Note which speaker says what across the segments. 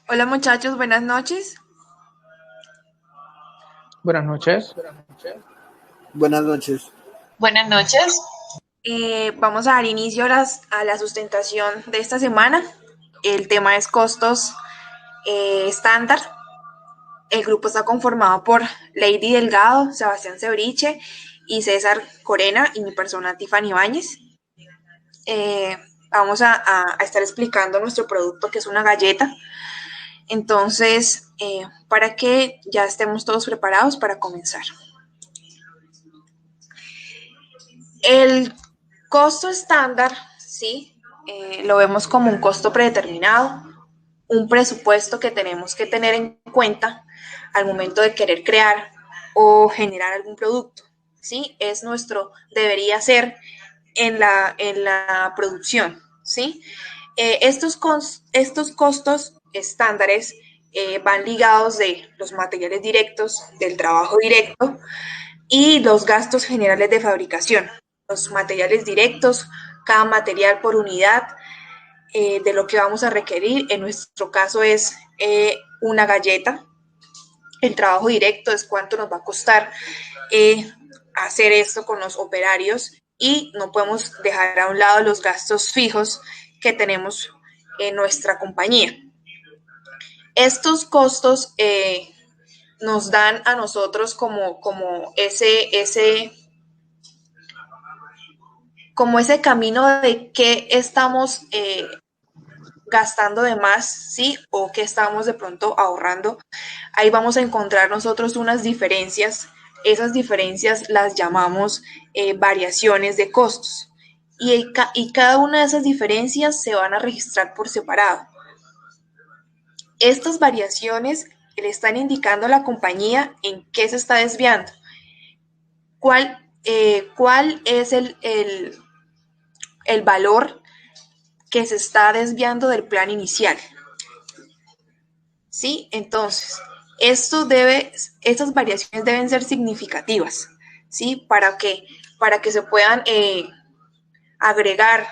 Speaker 1: Hola muchachos, buenas noches.
Speaker 2: Buenas noches.
Speaker 3: Buenas noches.
Speaker 4: Buenas noches.
Speaker 1: Vamos a dar inicio a la sustentación de esta semana. El tema es costos estándar. El grupo está conformado por Lady Delgado, Sebastián Cebriche y César Corena y mi persona Tiffany Ibáñez. Vamos a estar explicando nuestro producto, que es una galleta. Entonces, para que ya estemos todos preparados para comenzar. El costo estándar, ¿sí? Lo vemos como un costo predeterminado, un presupuesto que tenemos que tener en cuenta al momento de querer crear o generar algún producto, ¿sí? Es nuestro, debería ser en la producción, ¿sí? Estos costos estándares van ligados de los materiales directos, del trabajo directo y los gastos generales de fabricación. Los materiales directos, cada material por unidad de lo que vamos a requerir. En nuestro caso es una galleta. El trabajo directo es cuánto nos va a costar hacer esto con los operarios y no podemos dejar a un lado los gastos fijos que tenemos en nuestra compañía. Estos costos nos dan a nosotros como ese camino de qué estamos gastando de más, ¿sí? O qué estamos de pronto ahorrando. Ahí vamos a encontrar nosotros unas diferencias. Esas diferencias las llamamos variaciones de costos. Y cada una de esas diferencias se van a registrar por separado. Estas variaciones le están indicando a la compañía en qué se está desviando. ¿Cuál es el valor que se está desviando del plan inicial? ¿Sí? Entonces, estas variaciones deben ser significativas, ¿sí? Para que se puedan agregar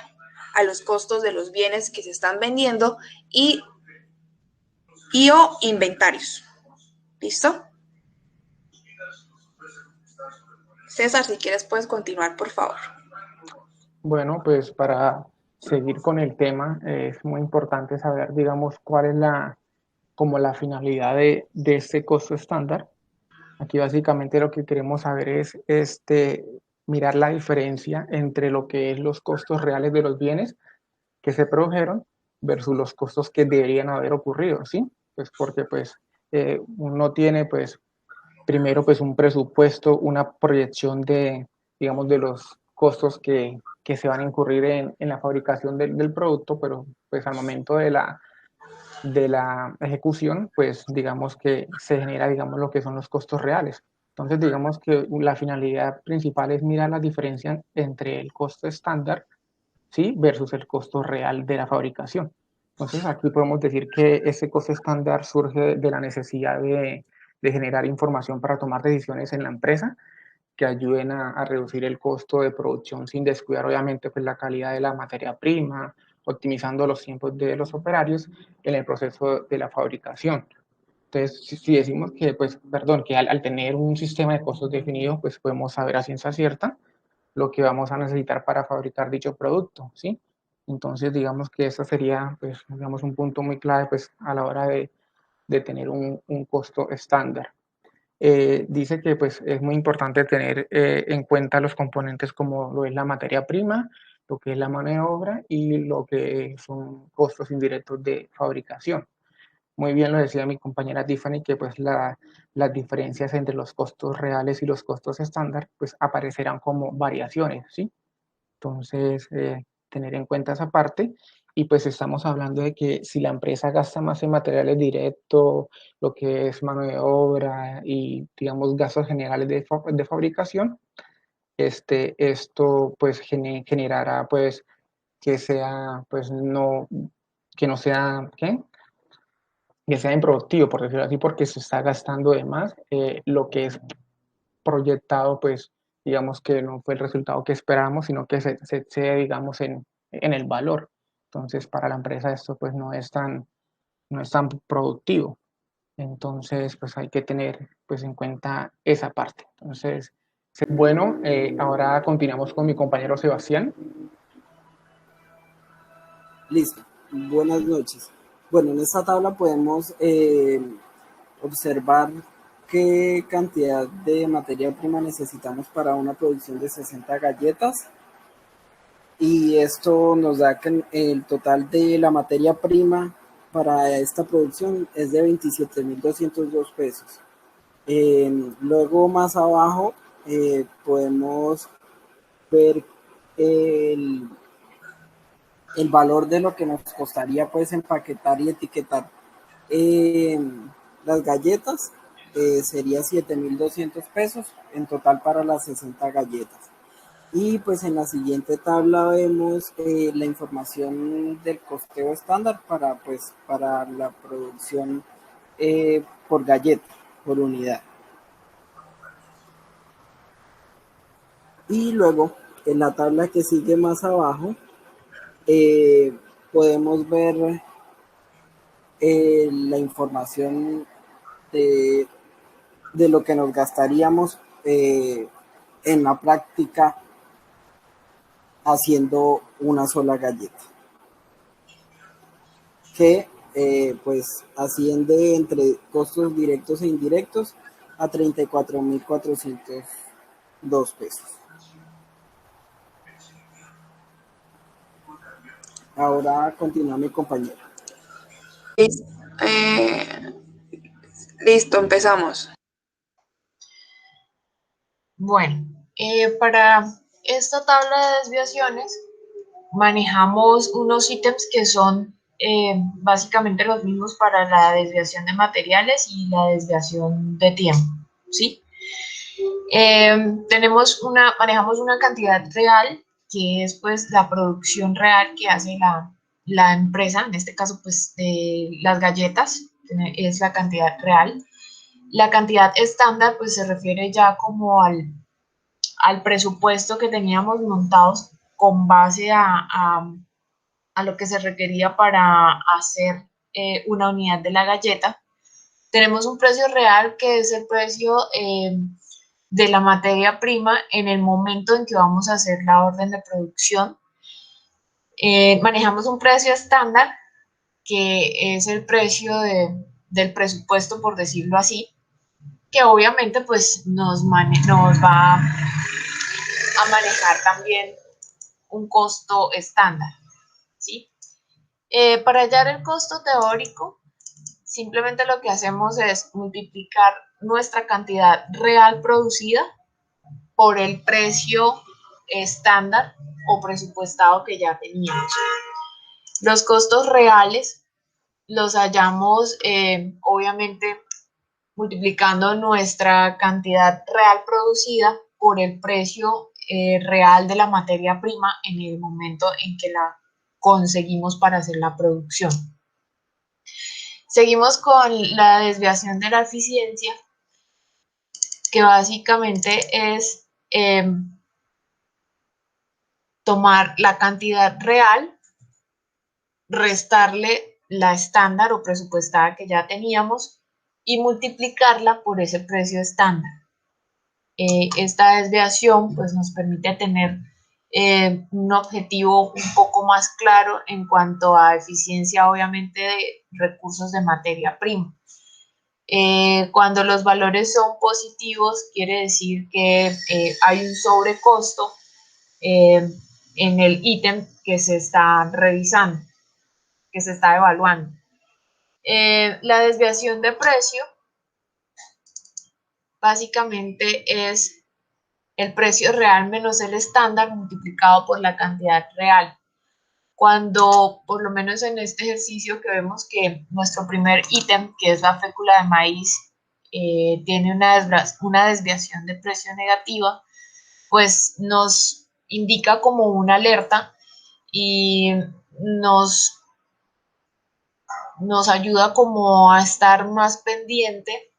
Speaker 1: a los costos de los bienes que se están vendiendo y o inventarios. ¿Listo? César, si quieres puedes continuar, por favor.
Speaker 2: Bueno, pues para seguir con el tema, es muy importante saber, digamos, cuál es como la finalidad de este costo estándar. Aquí básicamente lo que queremos saber es mirar la diferencia entre lo que es los costos reales de los bienes que se produjeron versus los costos que deberían haber ocurrido, ¿sí? Pues porque pues uno tiene pues primero pues un presupuesto, una proyección digamos, de los costos que se van a incurrir en la fabricación del producto, pero pues al momento de la ejecución, pues digamos que se genera, digamos, lo que son los costos reales. Entonces, digamos que la finalidad principal es mirar la diferencia entre el costo estándar, ¿sí? Versus el costo real de la fabricación. Entonces, aquí podemos decir que ese costo estándar surge de la necesidad de generar información para tomar decisiones en la empresa que ayuden a reducir el costo de producción sin descuidar obviamente pues, la calidad de la materia prima, optimizando los tiempos de los operarios en el proceso de la fabricación. Entonces, si decimos que, pues, perdón, que al tener un sistema de costos definido, pues podemos saber a ciencia cierta lo que vamos a necesitar para fabricar dicho producto, ¿sí? Entonces, digamos que ese sería, pues, digamos, un punto muy clave, pues, a la hora de tener un costo estándar. Dice que pues, es muy importante tener en cuenta los componentes como lo es la materia prima, lo que es la mano de obra y lo que son costos indirectos de fabricación. Muy bien lo decía mi compañera Tiffany, que pues las diferencias entre los costos reales y los costos estándar pues aparecerán como variaciones, ¿sí? Entonces, tener en cuenta esa parte. Y pues estamos hablando de que si la empresa gasta más en materiales directos, lo que es mano de obra y, digamos, gastos generales de fabricación, esto pues generará pues que sea, pues no, que no sea, ¿qué? Que sea improductivo, por decirlo así, porque se está gastando de más lo que es proyectado, pues digamos que no fue el resultado que esperábamos, sino que se digamos, en el valor. Entonces, para la empresa esto pues no es tan productivo. Entonces, pues hay que tener pues en cuenta esa parte. Entonces, bueno, ahora continuamos con mi compañero Sebastián.
Speaker 3: Listo. Buenas noches. Bueno, en esta tabla podemos observar qué cantidad de materia prima necesitamos para una producción de 60 galletas. Y esto nos da que el total de la materia prima para esta producción es de 27.202 pesos. Luego más abajo podemos ver el, el valor de lo que nos costaría pues empaquetar y etiquetar las galletas. Sería 7.200 pesos en total para las 60 galletas. Y pues en la siguiente tabla vemos la información del costeo estándar para la producción por galleta, por unidad. Y luego en la tabla que sigue más abajo podemos ver la información de, de lo que nos gastaríamos en la práctica haciendo una sola galleta, que pues asciende entre costos directos e indirectos a 34.402 pesos. Ahora continúa mi compañero.
Speaker 1: Listo, empezamos.
Speaker 4: Bueno, para esta tabla de desviaciones manejamos unos ítems que son básicamente los mismos para la desviación de materiales y la desviación de tiempo, ¿sí? Manejamos una cantidad real, que es pues la producción real que hace la empresa, en este caso pues de las galletas, es la cantidad real. La cantidad estándar pues se refiere ya como al presupuesto que teníamos montados con base a lo que se requería para hacer una unidad de la galleta. Tenemos un precio real que es el precio de la materia prima en el momento en que vamos a hacer la orden de producción. Manejamos un precio estándar que es el precio del presupuesto, por decirlo así, que obviamente pues nos va a manejar también un costo estándar, ¿sí? Para hallar el costo teórico, simplemente lo que hacemos es multiplicar nuestra cantidad real producida por el precio estándar o presupuestado que ya teníamos. Los costos reales los hallamos, obviamente, multiplicando nuestra cantidad real producida por el precio real de la materia prima en el momento en que la conseguimos para hacer la producción. Seguimos con la desviación de la eficiencia, que básicamente es tomar la cantidad real, restarle la estándar o presupuestada que ya teníamos y multiplicarla por ese precio estándar. Esta desviación pues, nos permite tener un objetivo un poco más claro en cuanto a eficiencia, obviamente, de recursos de materia prima. Cuando los valores son positivos, quiere decir que hay un sobrecosto en el ítem que se está revisando, que se está evaluando. La desviación de precio básicamente es el precio real menos el estándar multiplicado por la cantidad real. Cuando, por lo menos en este ejercicio que vemos que nuestro primer ítem, que es la fécula de maíz, tiene una desviación de precio negativa, pues nos indica como una alerta y nos ayuda como a estar más pendiente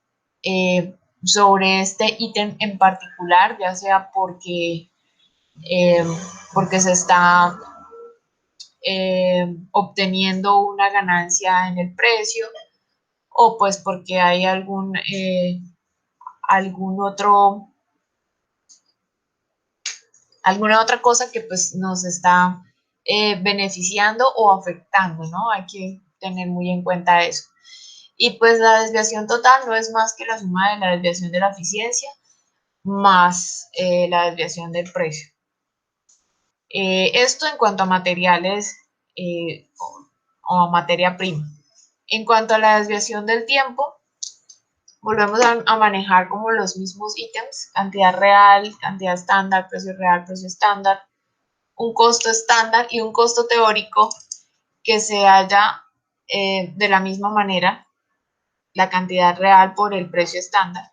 Speaker 4: sobre este ítem en particular, ya sea porque se está obteniendo una ganancia en el precio, o pues porque hay alguna otra cosa que pues nos está beneficiando o afectando, ¿no? Hay que tener muy en cuenta eso. Y pues la desviación total no es más que la suma de la desviación de la eficiencia más la desviación del precio. Esto en cuanto a materiales o a materia prima. En cuanto a la desviación del tiempo, volvemos a manejar como los mismos ítems: cantidad real, cantidad estándar, precio real, precio estándar, un costo estándar y un costo teórico que se halla de la misma manera, la cantidad real por el precio estándar.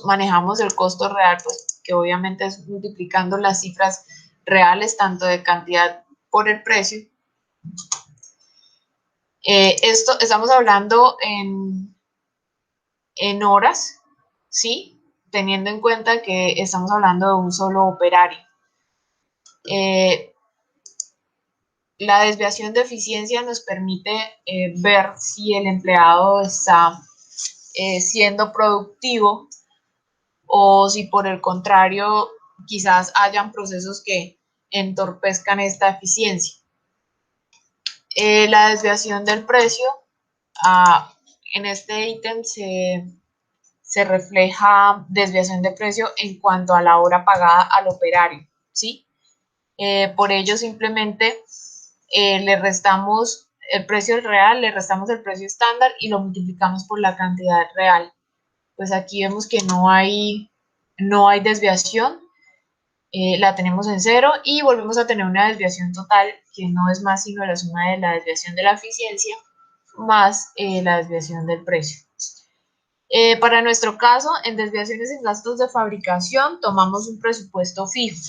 Speaker 4: Manejamos el costo real, pues que obviamente es multiplicando las cifras reales tanto de cantidad por el precio. Esto estamos hablando en horas, ¿sí? Teniendo en cuenta que estamos hablando de un solo operario. La desviación de eficiencia nos permite ver si el empleado está siendo productivo o si por el contrario quizás hayan procesos que entorpezcan esta eficiencia. La desviación del precio, en este ítem se refleja desviación de precio en cuanto a la hora pagada al operario, ¿sí? Por ello simplemente le restamos el precio real, le restamos el precio estándar y lo multiplicamos por la cantidad real. Pues aquí vemos que no hay desviación, la tenemos en 0 y volvemos a tener una desviación total que no es más sino la suma de la desviación de la eficiencia más la desviación del precio. Para nuestro caso, en desviaciones en gastos de fabricación, tomamos un presupuesto fijo.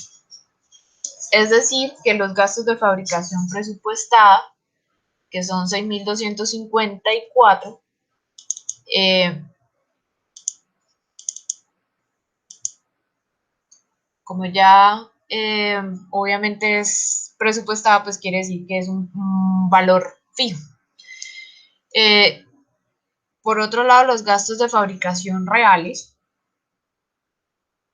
Speaker 4: Es decir, que los gastos de fabricación presupuestada, que son 6.254, como ya obviamente es presupuestada, pues quiere decir que es un valor fijo. Por otro lado, los gastos de fabricación reales,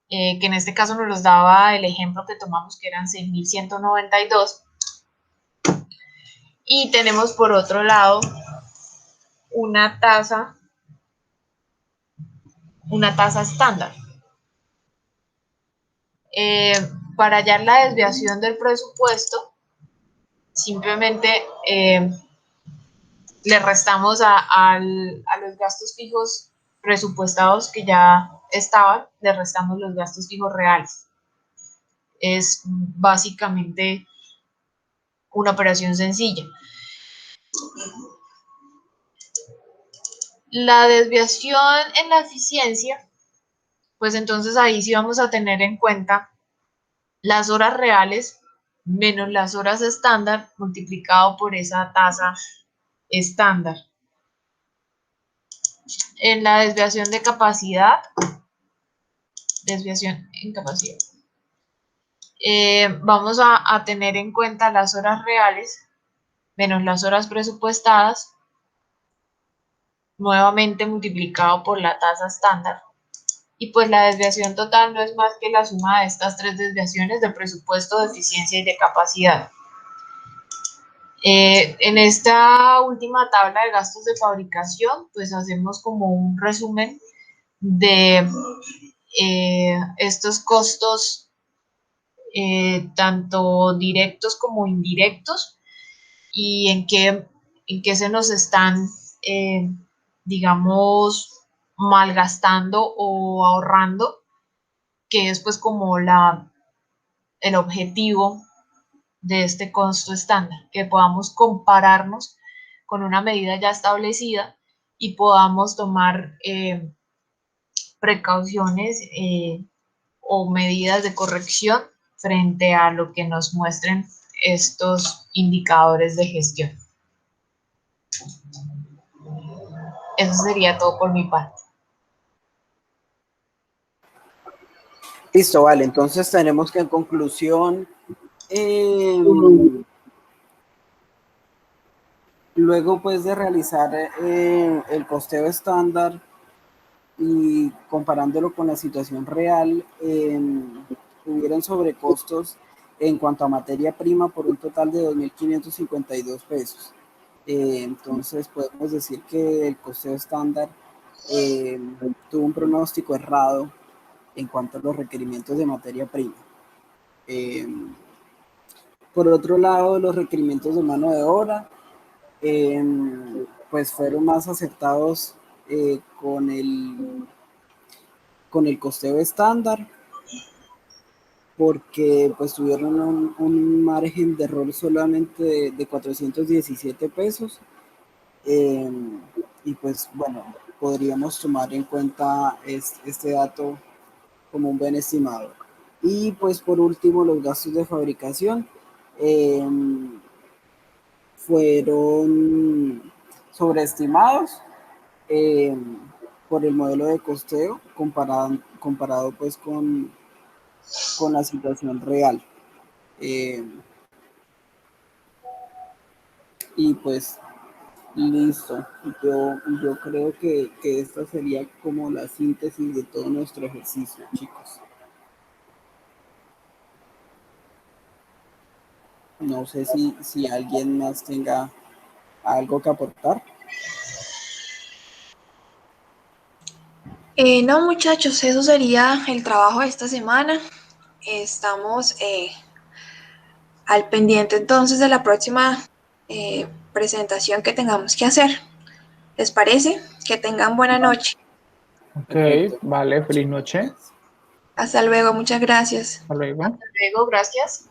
Speaker 4: que en este caso nos los daba el ejemplo que tomamos, que eran 6.192. Y tenemos por otro lado una tasa estándar. Para hallar la desviación del presupuesto, simplemente le restamos a los gastos fijos presupuestados que ya estaban, le restamos los gastos fijos reales. Es básicamente una operación sencilla. La desviación en la eficiencia, pues entonces ahí sí vamos a tener en cuenta las horas reales menos las horas estándar multiplicado por esa tasa estándar. En la desviación de capacidad, desviación en capacidad, vamos a tener en cuenta las horas reales menos las horas presupuestadas, nuevamente multiplicado por la tasa estándar. Y pues la desviación total no es más que la suma de estas tres desviaciones de presupuesto, de eficiencia y de capacidad. En esta última tabla de gastos de fabricación, pues hacemos como un resumen de estos costos, tanto directos como indirectos, y en qué se nos están, digamos, malgastando o ahorrando, que es pues como el objetivo de este costo estándar, que podamos compararnos con una medida ya establecida y podamos tomar precauciones o medidas de corrección frente a lo que nos muestren estos indicadores de gestión. Eso sería todo por mi parte.
Speaker 3: Listo, vale. Entonces tenemos que en conclusión luego pues de realizar el costeo estándar y comparándolo con la situación real, hubieron sobrecostos en cuanto a materia prima por un total de 2.552 pesos. Entonces podemos decir que el costeo estándar tuvo un pronóstico errado en cuanto a los requerimientos de materia prima. Por otro lado, los requerimientos de mano de obra pues fueron más acertados con el costeo estándar, porque pues tuvieron un margen de error solamente de 417 pesos. Y pues bueno, podríamos tomar en cuenta este dato como un buen estimado. Y pues por último, los gastos de fabricación fueron sobreestimados por el modelo de costeo comparado pues con la situación real. Y pues listo. Yo creo que esta sería como la síntesis de todo nuestro ejercicio, chicos. No sé si alguien más tenga algo que aportar.
Speaker 1: No, muchachos, eso sería el trabajo de esta semana. Estamos al pendiente entonces de la próxima presentación que tengamos que hacer. ¿Les parece? Que tengan buena noche.
Speaker 2: Ok,
Speaker 3: Perfecto.
Speaker 2: vale, feliz
Speaker 3: Muchas
Speaker 2: noche.
Speaker 3: gracias.
Speaker 1: Hasta luego, muchas gracias.
Speaker 2: Hasta luego.
Speaker 4: Hasta luego, gracias.